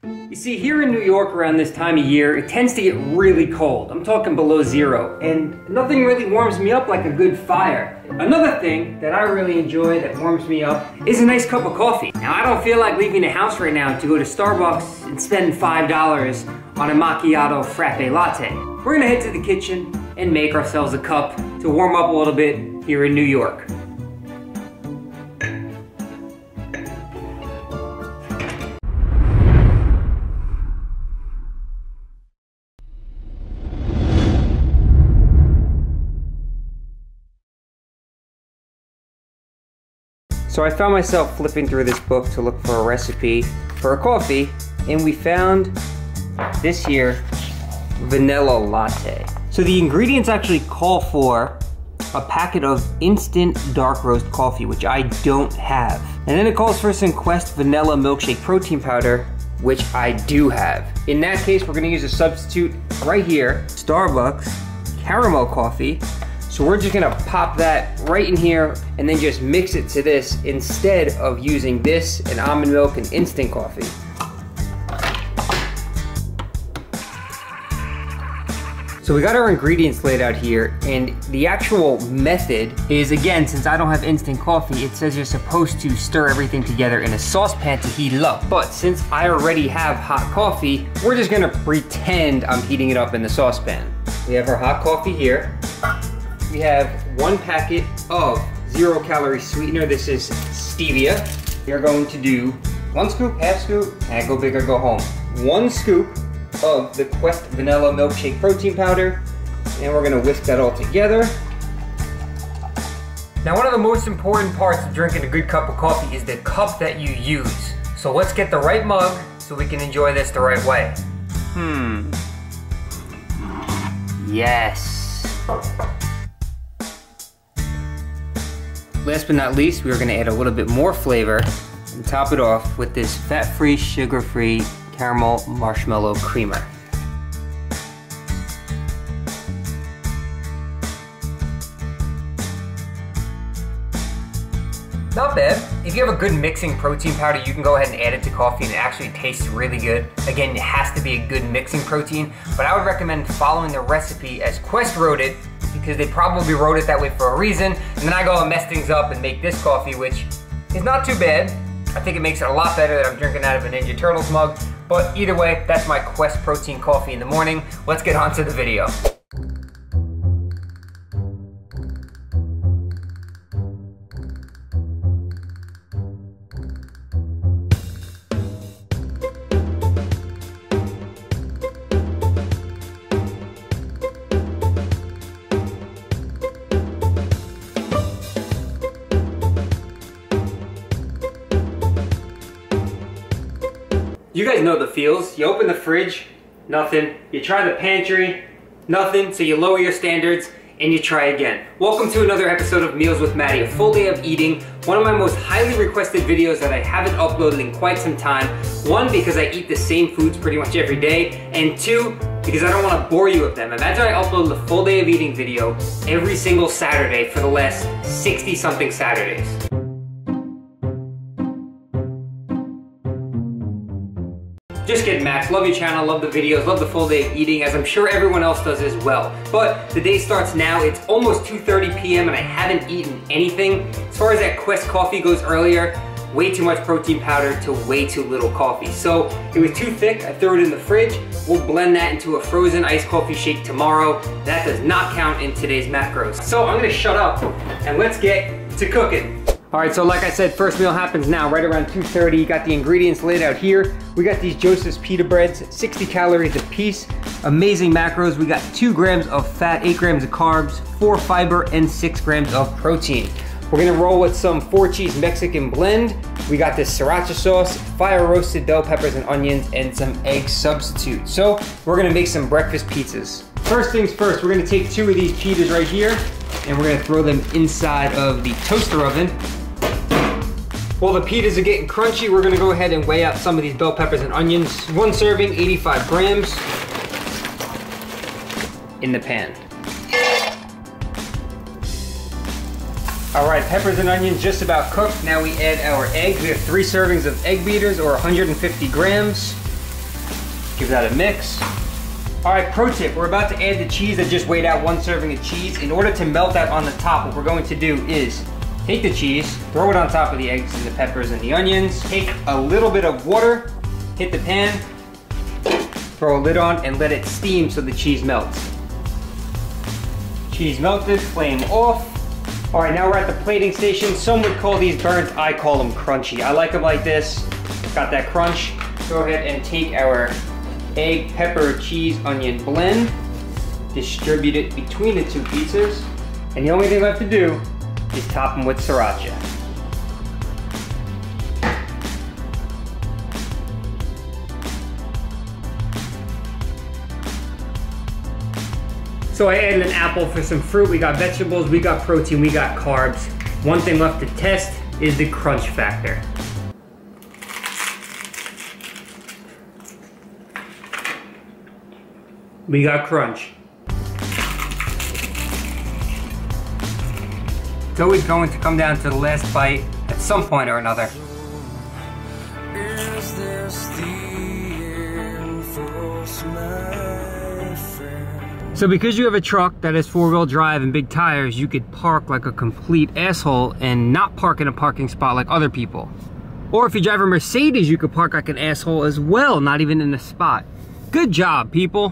You see, here in New York around this time of year, it tends to get really cold. I'm talking below zero, and nothing really warms me up like a good fire. Another thing that I really enjoy that warms me up is a nice cup of coffee. Now, I don't feel like leaving the house right now to go to Starbucks and spend $5 on a macchiato frappe latte. We're gonna head to the kitchen and make ourselves a cup to warm up a little bit here in New York. So I found myself flipping through this book to look for a recipe for a coffee, and we found this here vanilla latte. So the ingredients actually call for a packet of instant dark roast coffee, which I don't have. And then it calls for some Quest vanilla milkshake protein powder, which I do have. In that case, we're gonna use a substitute right here, Starbucks caramel coffee. So we're just gonna pop that right in here and then just mix it to this instead of using this and almond milk and instant coffee. So we got our ingredients laid out here, and the actual method is, again, since I don't have instant coffee, it says you're supposed to stir everything together in a saucepan to heat it up. But since I already have hot coffee, we're just gonna pretend I'm heating it up in the saucepan. We have our hot coffee here. We have 1 packet of 0-calorie sweetener. This is stevia. We're going to do 1 scoop, half scoop, and go big or go home. 1 scoop of the Quest vanilla milkshake protein powder, and we're gonna whisk that all together. Now, one of the most important parts of drinking a good cup of coffee is the cup that you use. So let's get the right mug so we can enjoy this the right way. Yes. Last but not least, we're gonna add a little bit more flavor and top it off with this fat-free, sugar-free caramel marshmallow creamer. Not bad. If you have a good mixing protein powder, you can go ahead and add it to coffee and it actually tastes really good. Again, it has to be a good mixing protein, but I would recommend following the recipe as Quest wrote it, because they probably wrote it that way for a reason. And then I go and mess things up and make this coffee, which is not too bad. I think it makes it a lot better that I'm drinking out of a Ninja Turtles mug. But either way, that's my Quest protein coffee in the morning. Let's get on to the video. You guys know the feels. You open the fridge, nothing. You try the pantry, nothing. So you lower your standards and you try again. Welcome to another episode of Meals with Matty, a full day of eating. One of my most highly requested videos that I haven't uploaded in quite some time. 1, because I eat the same foods pretty much every day. And 2, because I don't want to bore you with them. Imagine I upload the full day of eating video every single Saturday for the last 60-something Saturdays. Just kidding, Max. Love your channel, love the videos, love the full day of eating, as I'm sure everyone else does as well. But the day starts now. It's almost 2:30 p.m. and I haven't eaten anything. As far as that Quest coffee goes earlier, way too much protein powder to way too little coffee. So it was too thick. I threw it in the fridge. We'll blend that into a frozen iced coffee shake tomorrow. That does not count in today's macros. So I'm gonna shut up and let's get to cooking. All right, so like I said, first meal happens now, right around 2:30. You got the ingredients laid out here. We got these Joseph's pita breads, 60 calories a piece. Amazing macros. We got 2 grams of fat, 8 grams of carbs, 4 fiber, and 6 grams of protein. We're gonna roll with some 4-cheese Mexican blend. We got this sriracha sauce, fire roasted bell peppers and onions, and some egg substitute. So we're gonna make some breakfast pizzas. First things first, we're gonna take 2 of these pitas right here, and we're gonna throw them inside of the toaster oven. While the pitas are getting crunchy, we're gonna go ahead and weigh out some of these bell peppers and onions. 1 serving, 85 grams in the pan. All right, peppers and onions just about cooked. Now we add our eggs. We have 3 servings of egg beaters, or 150 grams. Give that a mix. All right, pro tip, we're about to add the cheese. I just weighed out 1 serving of cheese. In order to melt that on the top, what we're going to do is take the cheese, throw it on top of the eggs and the peppers and the onions, take a little bit of water, hit the pan, throw a lid on, and let it steam so the cheese melts. Cheese melted, flame off. All right, now we're at the plating station. Some would call these burnt, I call them crunchy. I like them like this, got that crunch. Go ahead and take our egg, pepper, cheese, onion blend, distribute it between the 2 pizzas, and the only thing left to do is top them with sriracha. So I added an apple for some fruit. We got vegetables, we got protein, we got carbs. One thing left to test is the crunch factor. We got crunch. It's always going to come down to the last bite at some point or another. Is this the end for my friend? So because you have a truck that has 4-wheel drive and big tires, you could park like a complete asshole and not park in a parking spot like other people. Or if you drive a Mercedes, you could park like an asshole as well, not even in a spot. Good job, people.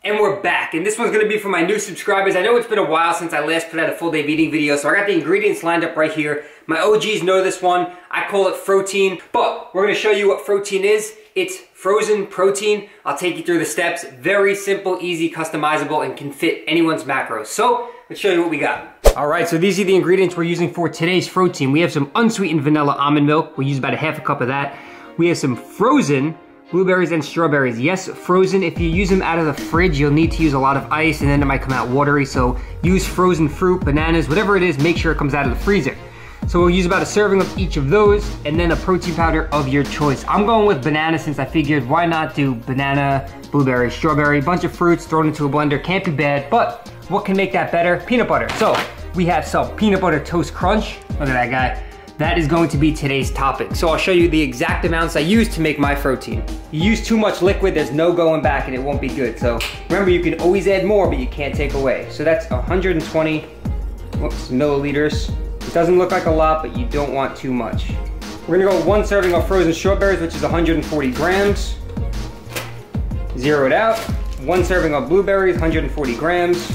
And we're back, and this one's gonna be for my new subscribers. I know it's been a while since I last put out a full day of eating video, so I got the ingredients lined up right here. My OGs know this one. I call it Frotein, but we're gonna show you what Frotein is. It's frozen protein. I'll take you through the steps. Very simple, easy, customizable, and can fit anyone's macros. So, let's show you what we got. All right, so these are the ingredients we're using for today's Frotein. We have some unsweetened vanilla almond milk. We'll use about a half a cup of that. We have some frozen blueberries and strawberries. Yes, frozen. If you use them out of the fridge, you'll need to use a lot of ice and then it might come out watery. So use frozen fruit, bananas, whatever it is, make sure it comes out of the freezer. So we'll use about a serving of each of those and then a protein powder of your choice. I'm going with banana since I figured why not do banana, blueberry, strawberry, bunch of fruits thrown into a blender. Can't be bad, but what can make that better? Peanut butter. So we have some peanut butter toast crunch. Look at that guy. That is going to be today's topic. So I'll show you the exact amounts I use to make my Frotein. You use too much liquid, there's no going back and it won't be good. So remember, you can always add more, but you can't take away. So that's 120 milliliters. It doesn't look like a lot, but you don't want too much. We're gonna go 1 serving of frozen strawberries, which is 140 grams. Zero it out. 1 serving of blueberries, 140 grams.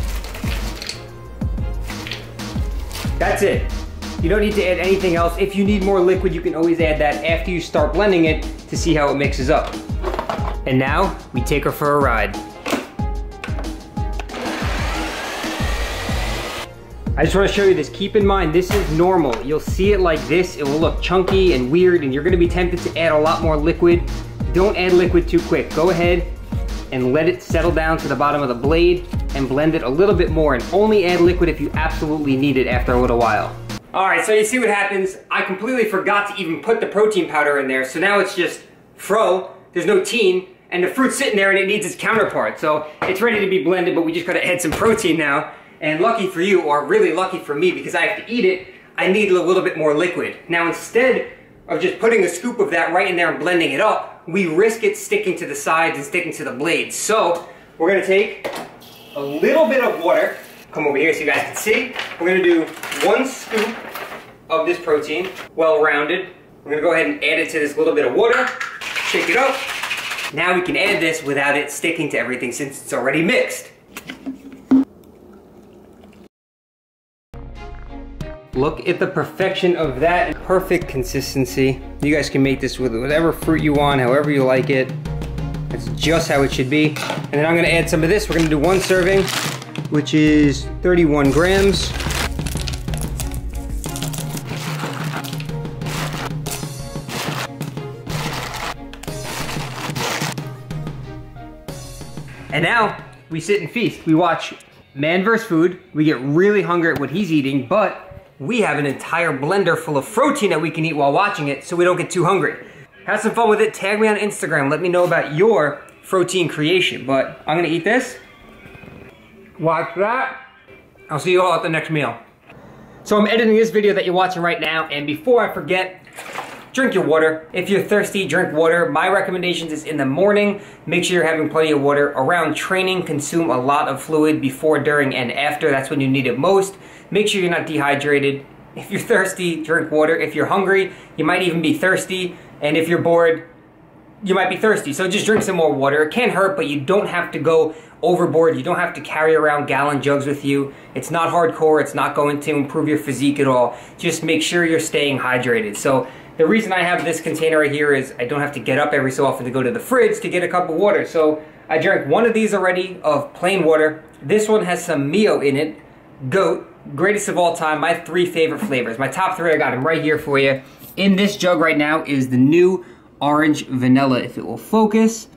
That's it. You don't need to add anything else. If you need more liquid, you can always add that after you start blending it to see how it mixes up. And now, we take her for a ride. I just want to show you this. Keep in mind, this is normal. You'll see it like this. It will look chunky and weird, and you're gonna be tempted to add a lot more liquid. Don't add liquid too quick. Go ahead and let it settle down to the bottom of the blade and blend it a little bit more, and only add liquid if you absolutely need it after a little while. All right, so you see what happens. I completely forgot to even put the protein powder in there, so now it's just fro, there's no teen, and the fruit's sitting there and it needs its counterpart. So it's ready to be blended, but we just gotta add some protein now. And lucky for you, or really lucky for me, because I have to eat it, I need a little bit more liquid. Now instead of just putting a scoop of that right in there and blending it up, we risk it sticking to the sides and sticking to the blades. So we're gonna take a little bit of water, come over here so you guys can see. We're gonna do 1 scoop of this protein, well rounded. We're gonna go ahead and add it to this little bit of water, shake it up. Now we can add this without it sticking to everything since it's already mixed. Look at the perfection of that. Perfect consistency. You guys can make this with whatever fruit you want, however you like it. That's just how it should be. And then I'm gonna add some of this. We're gonna do 1 serving, which is 31 grams. And now, we sit and feast. We watch Man vs. Food. We get really hungry at what he's eating, but we have an entire blender full of protein that we can eat while watching it so we don't get too hungry. Have some fun with it. Tag me on Instagram. Let me know about your protein creation. But I'm gonna eat this. Watch that. I'll see you all at the next meal. So I'm editing this video that you're watching right now, and before I forget, drink your water. If you're thirsty, drink water. My recommendations is in the morning, make sure you're having plenty of water. Around training, consume a lot of fluid before, during, and after. That's when you need it most. Make sure you're not dehydrated. If you're thirsty, drink water. If you're hungry, you might even be thirsty. And if you're bored, you might be thirsty. So just drink some more water. It can't hurt, but you don't have to go overboard. You don't have to carry around gallon jugs with you. It's not hardcore. It's not going to improve your physique at all. Just make sure you're staying hydrated. So the reason I have this container right here is I don't have to get up every so often to go to the fridge to get a cup of water. So I drank one of these already of plain water. This one has some MwM in it. Goat. Greatest of all time, my 3 favorite flavors. My top 3, I got them right here for you. In this jug right now is the new orange vanilla. If it will focus,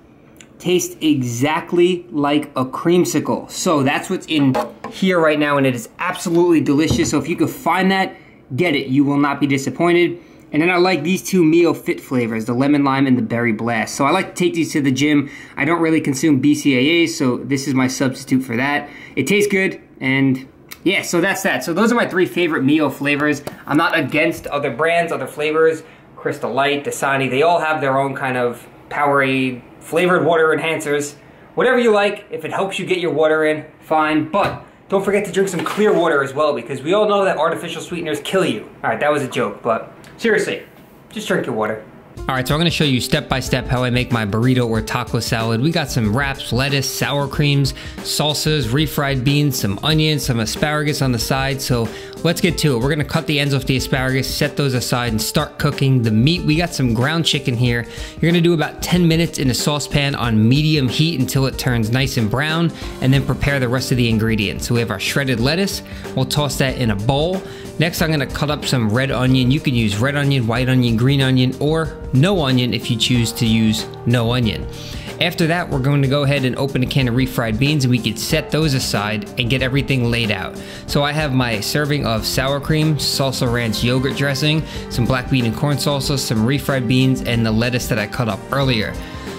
tastes exactly like a creamsicle. So that's what's in here right now, and it is absolutely delicious. So if you could find that, get it. You will not be disappointed. And then I like these 2 MwM Fit flavors, the lemon lime and the berry blast. So I like to take these to the gym. I don't really consume BCAAs, so this is my substitute for that. It tastes good, and yeah, so that's that. So those are my 3 favorite MwM flavors. I'm not against other brands, other flavors. Crystal Light, Dasani, they all have their own kind of Powerade, flavored water enhancers. Whatever you like, if it helps you get your water in, fine. But don't forget to drink some clear water as well, because we all know that artificial sweeteners kill you. All right, that was a joke, but seriously, just drink your water. All right, so I'm gonna show you step by step how I make my burrito or taco salad. We got some wraps, lettuce, sour creams, salsas, refried beans, some onions, some asparagus on the side. So let's get to it. We're gonna cut the ends off the asparagus, set those aside, and start cooking the meat. We got some ground chicken here. You're gonna do about 10 minutes in a saucepan on medium heat until it turns nice and brown, and then prepare the rest of the ingredients. So we have our shredded lettuce. We'll toss that in a bowl. Next, I'm gonna cut up some red onion. You can use red onion, white onion, green onion, or no onion if you choose to use no onion. After that, we're going to go ahead and open a can of refried beans, and we can set those aside and get everything laid out. So I have my serving of sour cream, salsa ranch yogurt dressing, some black bean and corn salsa, some refried beans, and the lettuce that I cut up earlier.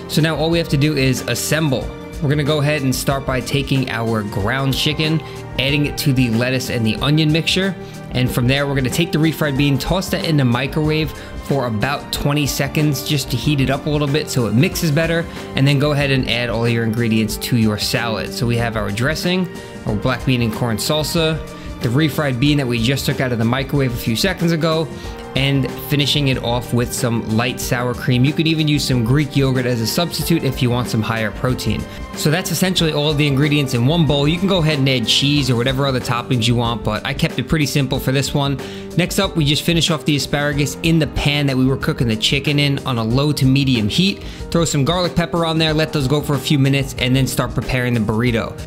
So now all we have to do is assemble. We're gonna go ahead and start by taking our ground chicken, adding it to the lettuce and the onion mixture. And from there, we're gonna take the refried bean, toss that in the microwave for about 20 seconds just to heat it up a little bit so it mixes better, and then go ahead and add all your ingredients to your salad. So we have our dressing, our black bean and corn salsa, the refried bean that we just took out of the microwave a few seconds ago, and finishing it off with some light sour cream. You could even use some Greek yogurt as a substitute if you want some higher protein. So that's essentially all of the ingredients in one bowl. You can go ahead and add cheese or whatever other toppings you want, but I kept it pretty simple for this one. Next up, we just finish off the asparagus in the pan that we were cooking the chicken in on a low to medium heat. Throw some garlic pepper on there, let those go for a few minutes, and then start preparing the burrito.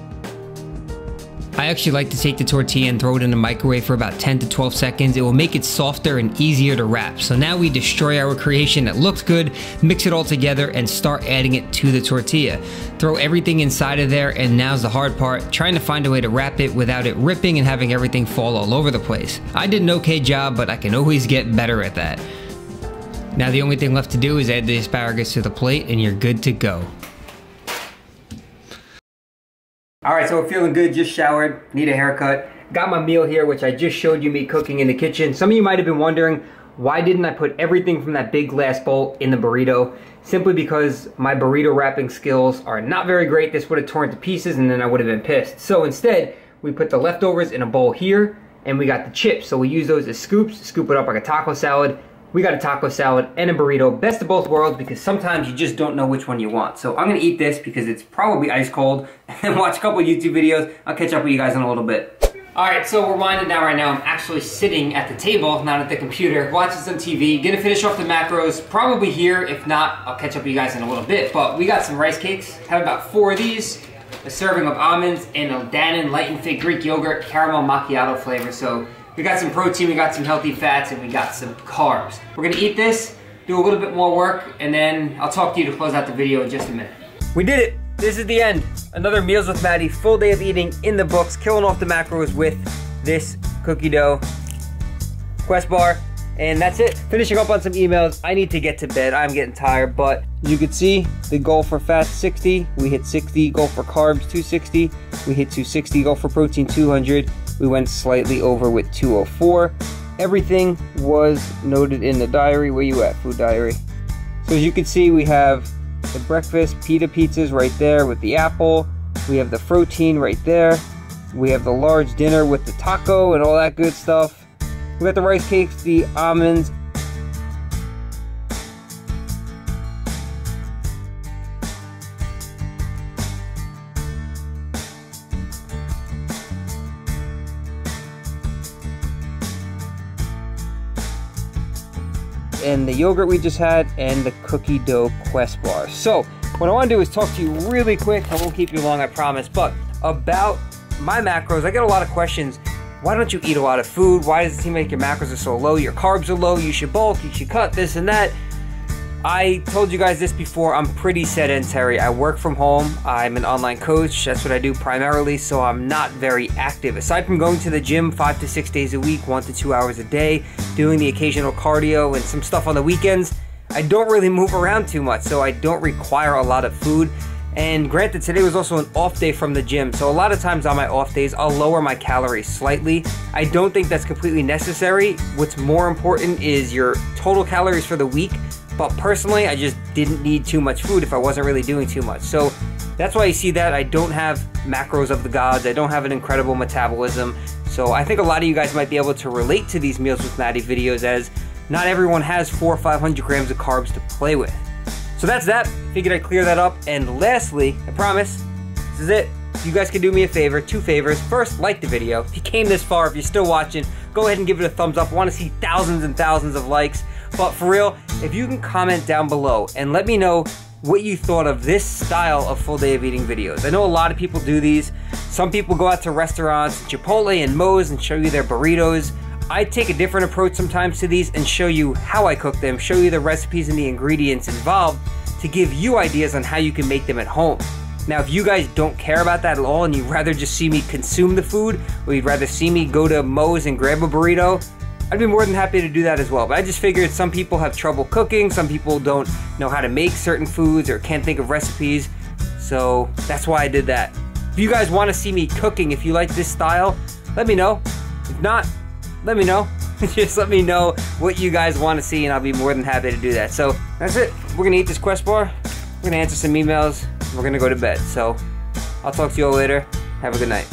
I actually like to take the tortilla and throw it in the microwave for about 10 to 12 seconds. It will make it softer and easier to wrap. So now we destroy our creation that looks good, mix it all together, and start adding it to the tortilla. Throw everything inside of there, and now's the hard part, trying to find a way to wrap it without it ripping and having everything fall all over the place. I did an okay job, but I can always get better at that. Now the only thing left to do is add the asparagus to the plate, and you're good to go. All right, so we're feeling good, just showered, need a haircut. Got my meal here, which I just showed you me cooking in the kitchen. Some of you might have been wondering, why didn't I put everything from that big glass bowl in the burrito? Simply because my burrito wrapping skills are not very great. This would have torn to pieces and then I would have been pissed. So instead, we put the leftovers in a bowl here, and we got the chips. So we use those as scoops, scoop it up like a taco salad. We got a taco salad and a burrito, best of both worlds, because sometimes you just don't know which one you want. So I'm gonna eat this because it's probably ice cold, and watch a couple YouTube videos. I'll catch up with you guys in a little bit. All right, so we're winding down right now. I'm actually sitting at the table, not at the computer, watching some TV. Gonna finish off the macros, probably here. If not, I'll catch up with you guys in a little bit. But we got some rice cakes, have about 4 of these, a serving of almonds, and a Dannon Light and Fit Greek yogurt caramel macchiato flavor. So we got some protein, we got some healthy fats, and we got some carbs. We're gonna eat this, do a little bit more work, and then I'll talk to you to close out the video in just a minute. We did it! This is the end. Another Meals with Matty, full day of eating in the books, killing off the macros with this cookie dough Quest bar, and that's it. Finishing up on some emails. I need to get to bed, I'm getting tired, but you can see the goal for fat 60, we hit 60, goal for carbs 260, we hit 260, goal for protein 200, we went slightly over with 204. everything was noted in the diary. Where you at, food diary? So as you can see, we have the breakfast pita pizzas right there with the apple. We have the protein right there. We have the large dinner with the taco and all that good stuff. We got the rice cakes, the almonds. And the yogurt we just had, and the cookie dough Quest bars. So what I want to do is talk to you really quick. I won't keep you long, I promise, but about my macros. I get a lot of questions. Why don't you eat a lot of food? Why does it seem like your macros are so low? Your carbs are low, you should bulk, you should cut, this and that. I told you guys this before, I'm pretty sedentary. I work from home, I'm an online coach, that's what I do primarily, so I'm not very active. Aside from going to the gym 5 to 6 days a week, 1 to 2 hours a day, doing the occasional cardio and some stuff on the weekends, I don't really move around too much, so I don't require a lot of food. And granted, today was also an off day from the gym, so a lot of times on my off days, I'll lower my calories slightly. I don't think that's completely necessary. What's more important is your total calories for the week. But personally, I just didn't need too much food if I wasn't really doing too much. So that's why you see that I don't have macros of the gods. I don't have an incredible metabolism. So I think a lot of you guys might be able to relate to these Meals with Matty videos, as not everyone has 400 or 500 grams of carbs to play with. So that's that. Figured I'd clear that up. And lastly, I promise, this is it. You guys can do me a favor, 2 favors. First, like the video. If you came this far, if you're still watching, go ahead and give it a thumbs up. I want to see thousands and thousands of likes. But for real, if you can comment down below and let me know what you thought of this style of full day of eating videos. I know a lot of people do these. Some people go out to restaurants, Chipotle and MwM, and show you their burritos. I take a different approach sometimes to these and show you how I cook them, show you the recipes and the ingredients involved to give you ideas on how you can make them at home. Now, if you guys don't care about that at all and you'd rather just see me consume the food, or you'd rather see me go to Moe's and grab a burrito, I'd be more than happy to do that as well. But I just figured some people have trouble cooking, some people don't know how to make certain foods or can't think of recipes, so that's why I did that. If you guys want to see me cooking, if you like this style, let me know. If not, let me know. Just let me know what you guys want to see and I'll be more than happy to do that. So that's it. We're gonna eat this Quest bar, we're gonna answer some emails, we're gonna go to bed. So I'll talk to you all later. Have a good night.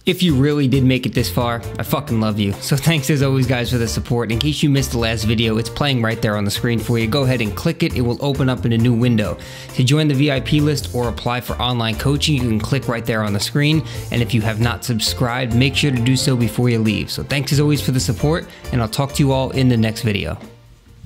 If you really did make it this far, I fucking love you. So thanks as always guys for the support. In case you missed the last video, it's playing right there on the screen for you. Go ahead and click it, it will open up in a new window. To join the VIP list or apply for online coaching, you can click right there on the screen. And if you have not subscribed, make sure to do so before you leave. So thanks as always for the support, and I'll talk to you all in the next video.